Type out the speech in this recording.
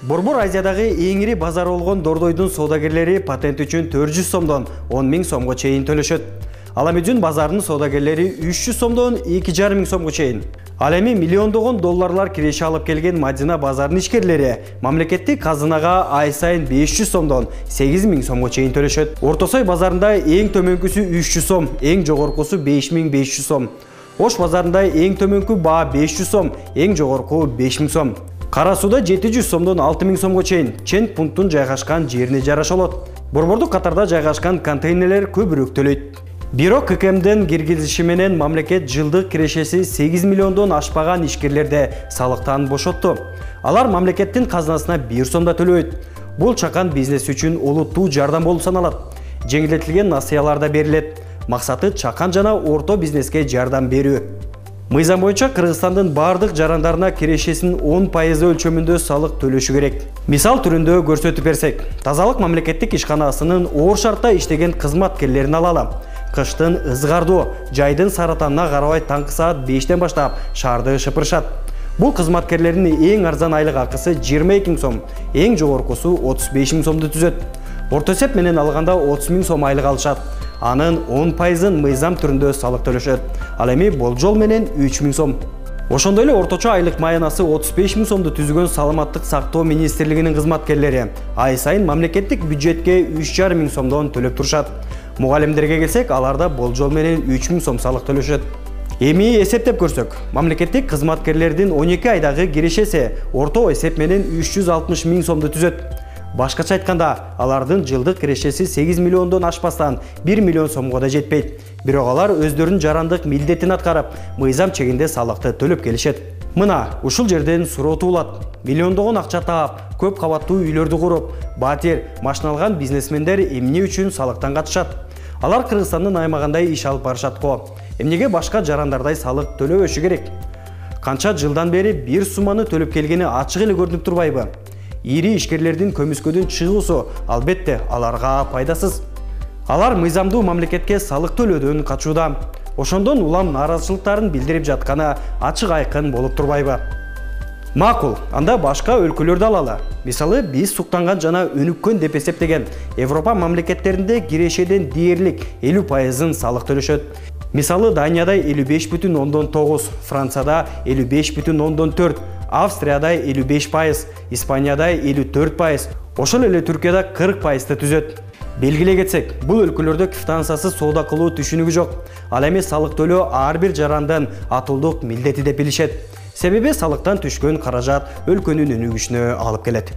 Борбор Азиядагы эң ири базар болгон Дордойдун соодагерлери патент үчүн 400 сомдон 10 000 сомго чейин төлөшөт. Ал эми Дүн базарынын соодагерлери 300 сомдон 2,5 миң сомго чейин. Ал эми миллиондогон долларлар киреше алып келген Мадина базарынын ишкерлери мамлекеттик казынага ай сайын 500 сомдон 8 000 сомго чейин төлөшөт. Ортосой базарында эң төмөнкүсү 300 сом, эң жогоркусу 5500 сом. Ош базарында эң төмөнкү баа 500 сом, эң жогорку 5000 сом. Кара сууда 700 сомдон 6000 сомго чейин чент пунктун жайгашкан жерине жараша алат. Борбордук катарда жайгашкан контейнерлер көбүрөөк төлөйт. Бирок ККМдин киргизиши менен мамлекет жылдык кирешеси 8 миллиондон ашпаган ишкерлерди салыктан бошотту. Алар мамлекеттин казынасына 1 сом да төлөбөйт. Бул чакан бизнес үчүн олуттуу жардам болуп саналат. Жеңилдетилген насыялар да берилет. Максаты чакан жана орто бизнеске жардам берүү. Мыйзам боюнча Кыргызстандын бардык жарандарына кирешесинин 10% өлчөмүндө салык төлөшү керек. Мисал түрүндө көрсөтүп берсек, тазалык мамлекеттик ишканасынын оор шартта иштеген кызматкерлерин алалы. Кыштын ызгардуу, жайдын саратанына карабай таңкы саат 5-тен баштап шаарды шыпырышат. Бул кызматкерлердин эң арзан айлык акысы 22 000 сом, эң жогоркусу 35 000 сомду түзөт. Орто эсеп менен алганда 30 000 сом айлык алышат. Анын 10%-ын мыйзам түрүндө салык төлөшөт. Ал эми болжол менен 3 000 сом. Ошондой эле орточо айлык маянасы 35 000 сомду түзгөн Саламаттык сактоо министрлигинин кызматкерлери ай сайын мамлекеттик бюджетке 3,5 миң сомдон төлөп турушат. Мугалимдерге келсек, аларда болжол менен 3 000 сом салык төлөшөт. Эми эсептеп көрсөк, мамлекеттик кызматкерлердин 12 айдагы кирешеси орто эсеп менен 360 000 сомду түзөт. Башкача айтканда, алардын жылдык кирешеси 8 миллиондон ашпастан 1 миллион сомго да жетпейт. Бирок алар өздөрүнүн жарандык милдетин аткарып, мыйзам чегинде салыкты төлөп келишет. Мына ушул жерден суроо туулат. Миллиондогон акча таап, көп кабаттуу үйлөрдү куруп, батир, машина алган бизнесмендер эмне үчүн салыктан катышат? Алар Кыргызстандын аймагындай иш алып барышат го. Эмнеге башка жарандардай салык төлөбөшү керек? Канча жылдан бери бир сумманы төлөп келгени ачык эле көрүнүп турбайбы? Ири ишкерлердин көмүскөдөн чыгуусу албетте аларга пайдасыз. Алар мыйзамдуу мамлекетке салык төлөөдөн качууда. Ошондон улам нааразычылыктарын билдирип жатканы ачык айкын болуп турбайбы? Макул, анда башка өлкөлөрдү алалы. Мисалы, биз суктанган жана өнүккөн деп эсептеген Европа мамлекеттеринде кирешеден дээрлик 50%-ын салык төлөшөт. Мисалы, Данияда 55,9, Францияда 55,4, Австрияда 55%, Испанияда 54%, ошол эле Түркияда 40%-ты түзөт. Белгилей кетсек, бул өлкөлөрдө квитанциясыз соода кылуу түшүнүгү жок. Ал эми салык төлөө ар бир жарандын атылдык милдети деп билишет. Себеби салыктан түшкөн каражат өлкөнүн өнүгүшүнө алып келет.